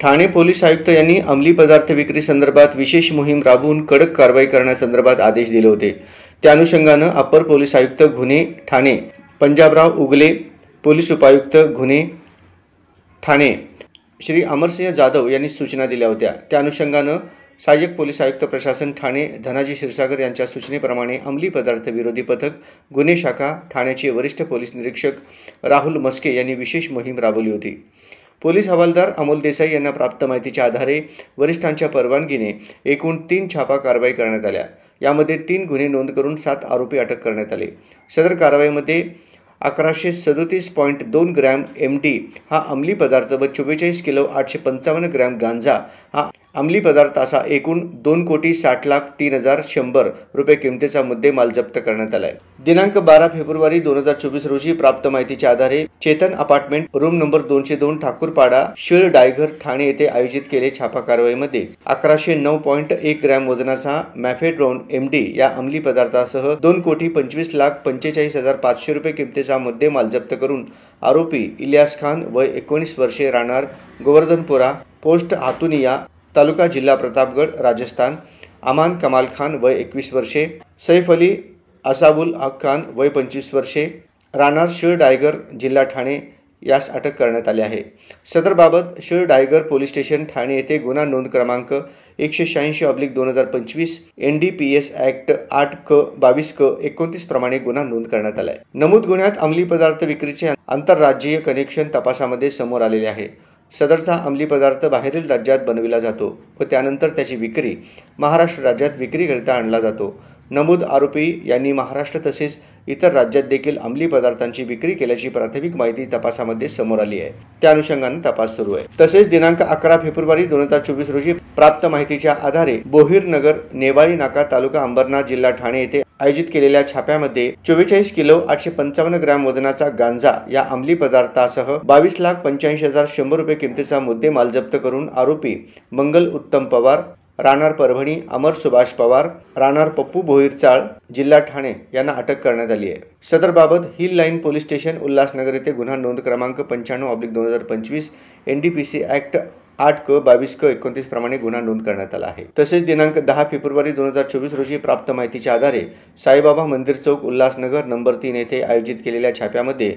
Thane police आयुक्त यांनी अंमली पदार्थ विक्री संदर्भात विशेष मोहीम राबवून कडक कारवाई करण्यासंदर्भात आदेश दिले होते। त्या अनुषंगाने अपर पोलीस आयुक्त गुन्हे ठाणे पंजाबराव उगले, पोलीस उपायुक्त गुन्हे ठाणे श्री अमरसिंह जाधव यांनी सूचना दिल्या होत्या। त्या अनुषंगाने सहाय्यक पोलीस आयुक्त प्रशासन ठाणे धनाजी क्षीरसागर यांच्या सूचनेप्रमाणे अंमली पदार्थ विरोधी पथक गुन्हे शाखा ठाण्याचे वरिष्ठ पोलीस निरीक्षक राहुल मस्के यांनी विशेष मोहीम राबवली होती। पोलीस हवालदार अमोल देसाई यांना प्राप्त माहितीच्या आधारे वरिष्ठांच्या परवानगीने एकूण 3 छापा कारवाई करण्यात आल्या। यामध्ये 3 गुन्हे नोंद करून 7 आरोपी अटक करण्यात आले। सदर कारवाईमध्ये 1137.2 ग्रॅम MD हा अंमली पदार्थ व 44 किलो 855 ग्रॅम गांजा हा अंमली पदार्थ असा एकूण 2,60,03,100 रुपये किमतीचा मुद्देमाल जप्त करण्यात आला आहे। दिनांक 12 फेब्रुवारी 2024 रोजी प्राप्त माहितीच्या आधारे Chetan apartment room number 202 Thakurpada शीळ डायघर ठाणे येथे आयोजित केलेल्या छापा कारवाईमध्ये 1109.1 ग्रॅम वजनाचा मॅफेड्रोन MD या अंमली पदार्थासह 2,25,45,500 रुपये किमतीचा मुद्देमाल जप्त करून आरोपी इलियास खान वय 19 वर्षे राहणार गोवर्धनपुरा पोस्ट हातुनिया तालुका जिल्हा प्रतापगड राजस्थान, अमान कमाल खान वय 21 वर्षे, सैफ अली असाबुल हक खान वय 25 वर्षे राहणार शीळ डायगर जिल्हा ठाणे यास अटक करण्यात आली आहे। सदरबाबत शीळ डायगर पोलीस स्टेशन ठाणे येथे गुन्हा नोंद क्रमांक 186/2025 NDPS ऍक्ट 8/22/29 प्रमाणे गुन्हा नोंद करण्यात आला आहे। नमूद गुन्ह्यात अंमली पदार्थ विक्रीचे आंतरराज्यीय कनेक्शन तपासामध्ये समोर आलेले आहे। सदरचा अंमली पदार्थ बाहेरील राज्यात बनविला जातो व त्यानंतर त्याची विक्री महाराष्ट्र राज्यात विक्रीकरिता आणला जातो। नमूद आरोपी यांनी महाराष्ट्र तसेच इतर राज्यात देखील अंमली पदार्थांची विक्री केल्याची प्राथमिक माहिती तपासामध्ये समोर आली आहे। त्या अनुषंगाने तपास सुरू आहे। तसेच दिनांक 11 फेब्रुवारी 2024 रोजी प्राप्त माहितीच्या आधारे बोहीर नगर नेवाळी नाका तालुका अंबरनाथ जिल्हा ठाणे येथे आयोजित केलेल्या छाप्यामध्ये 44 किलो 855 ग्रॅम वजनाचा गांजा या अंमली पदार्थासह 22,85,100 रुपये किमतीचा मुद्देमाल जप्त करून आरोपी मंगल उत्तम पवार राहणार परभणी, अमर सुभाष पवार राहणार पप्पू भोईरचाळ जिल्हा ठाणे यांना अटक करण्यात आली आहे। सदरबाबत hill line police station Ulhasnagar येथे गुन्हा नोंद क्रमांक 95/2025 NDPC ऍक्ट 8/22/29 प्रमाणे गुन्हा नोंद करण्यात आला आहे। तसेच दिनांक 10 फेब्रुवारी 2024 रोजी प्राप्त माहितीच्या आधारे साईबाबा मंदिर चौक उल्हासनगर नंबर 3 येथे आयोजित केलेल्या छाप्यामध्ये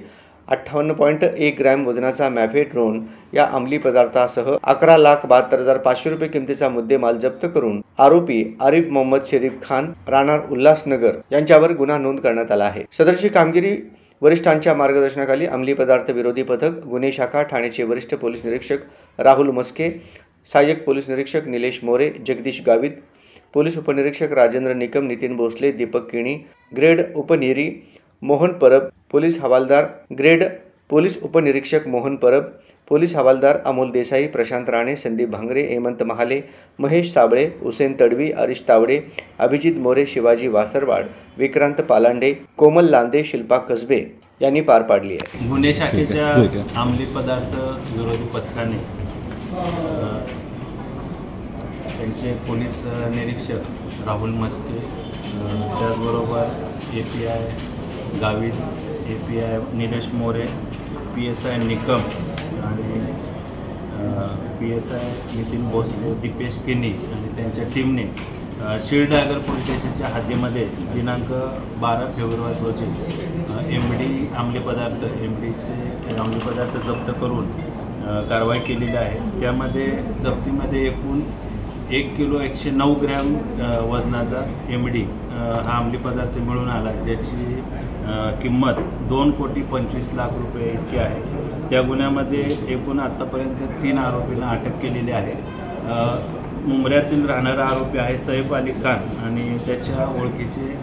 58.1 ग्रॅम वजनाचा मॅफेड्रोन या अंमली पदार्थासह 11,72,500 रुपये किमतीचा मुद्देमाल जप्त करून आरोपी आरिफ मोहम्मद शरीफ खान राहणार उल्हासनगर यांच्यावर गुन्हा नोंद करण्यात आला आहे। सदरची कामगिरी वरिष्ठांच्या मार्गदर्शनाखाली अंमली पदार्थ विरोधी पथक गुन्हे शाखा ठाणेचे वरिष्ठ पोलीस निरीक्षक राहुल मस्के, सहाय्यक पोलीस निरीक्षक निलेश मोरे, जगदीश गावित, पोलीस उपनिरीक्षक राजेंद्र निकम, नितीन भोसले, दीपक किणी, ग्रेड उपनिरी मोहन परब, पोलीस हवालदार ग्रेड पोलीस उपनिरीक्षक मोहन परब, पोलीस हवालदार अमोल देसाई, प्रशांत राणे, संदीप भांगरे, हेमंत महाले, महेश साबळे, हुसेन तडवी, हरीश तावडे, अभिजित मोरे, शिवाजी वासरवाड, विक्रांत पालांडे, कोमल लांदे, शिल्पा कसबे यांनी पार पाडली आहे। गुन्हे शाखेच्या अंमली पदार्थ विरोधी पथकाने त्यांचे पोलीस निरीक्षक राहुल मस्के, त्याचबरोबर API Gavit, API Nilesh More, PSI Nikam आणि PSI नितीन भोसले, दीपेश किनी आणि त्यांच्या टीमने शीळ डायगर पोलीस स्टेशनच्या हद्दीमध्ये दिनांक 12 फेब्रुवारी रोजी MD अंमली पदार्थ अंमली पदार्थ जप्त करून कारवाई केलेली आहे। त्यामध्ये जप्तीमध्ये एकूण 1 किलो 109 ग्रॅम वजनाचा MD हा अंमली पदार्थ मिळून आला, ज्याची किंमत 2,25,00,000 रुपये इतकी आहे। त्या गुन्ह्यामध्ये एकूण आत्तापर्यंत 3 आरोपींना अटक केलेली आहे। मुंबऱ्यातील राहणारा आरोपी आहे सैफ अली खान आणि त्याच्या ओळखीचे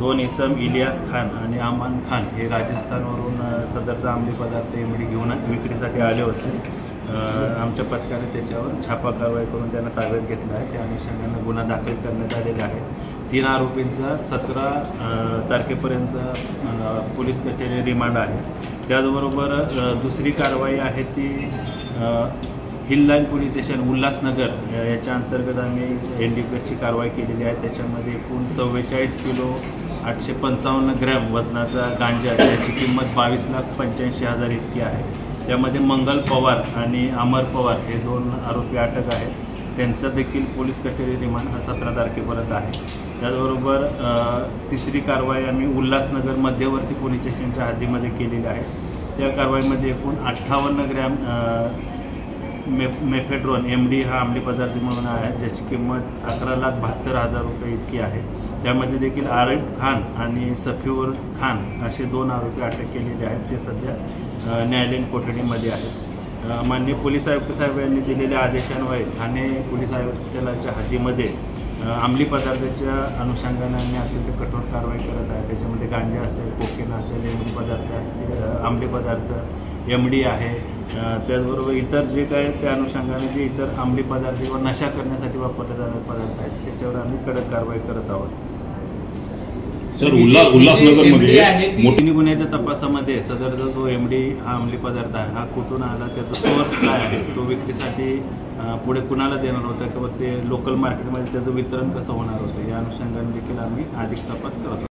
2 इसम इलियास खान आणि अमान खान हे राजस्थानवरून सदरचा अंमली पदार्थ MD घेऊन विक्रीसाठी आले होते। आमच्या पथकाने त्याच्यावर छापा कारवाई करून त्यांना ताब्यात घेतला आहे। त्या अनुषंगाने गुन्हा दाखल करण्यात आलेला आहे। 3 आरोपींचा 17 तारखेपर्यंत पोलीस कचेरी रिमांड आहे। त्याचबरोबर दुसरी कारवाई आहे ती hill line police station Ulhasnagar याच्या अंतर्गत आम्ही NDPSची कारवाई केलेली आहे। त्याच्यामध्ये एकूण 44 किलो 855 ग्रॅम वजनाचा गांजा, त्याची किंमत 22,85,000 इतकी आहे. त्यामध्ये मंगल पवार आणि अमर पवार हे 2 आरोपी अटक आहेत. त्यांचा देखील पोलीस कस्टडी रिमांड हा 17 तारखेपर्यंत आहे. त्याचबरोबर तिसरी कारवाई आम्ही उल्हासनगर मध्यवर्ती पोलीस स्टेशनच्या हद्दीमध्ये केलेली आहे. त्या कारवाईमध्ये एकूण 58 ग्रॅम मेफेड्रोन MD हा अंमली पदार्थ म्हणून आहे, ज्याची किंमत 11,72,000 रुपये इतकी आहे. त्यामध्ये देखील आरिफ खान आणि सफीउर खान असे 2 आरोपी अटक केलेले आहेत. ते सध्या न्यायालयीन कोठडीमध्ये आहेत. माननीय पोलीस आयुक्त साहेब यांनी दिलेल्या आदेशान्वये ठाणे पोलीस आयुक्तालयाच्या हद्दीमध्ये अंमली पदार्थाच्या अनुषंगाने आम्ही अत्यंत कठोर कारवाई करत आहे. त्याच्यामध्ये गांजा असेल, कोकेन असेल, अंमली पदार्थ असतील, अंमली पदार्थ MD आहे. त्याचबरोबर इतर जे काय त्या अनुषंगाने जे इतर अंमली पदार्थ किंवा नशा करण्यासाठी वापरले जाणारे पदार्थ आहेत त्याच्यावर आम्ही कडक कारवाई करत आहोत. सर, उल्हासनगरमध्ये मोठी गुन्ह्याच्या तपासामध्ये सदरचा जो MD हा अंमली पदार्थ आहे हा कुठून आला, त्याचा सोर्स काय आहे, तो विक्रीसाठी पुढे कुणाला देणार होता किंवा ते लोकल मार्केटमध्ये त्याचं वितरण कसं होणार होतं, या अनुषंगाने देखील आम्ही अधिक तपास करत आहोत.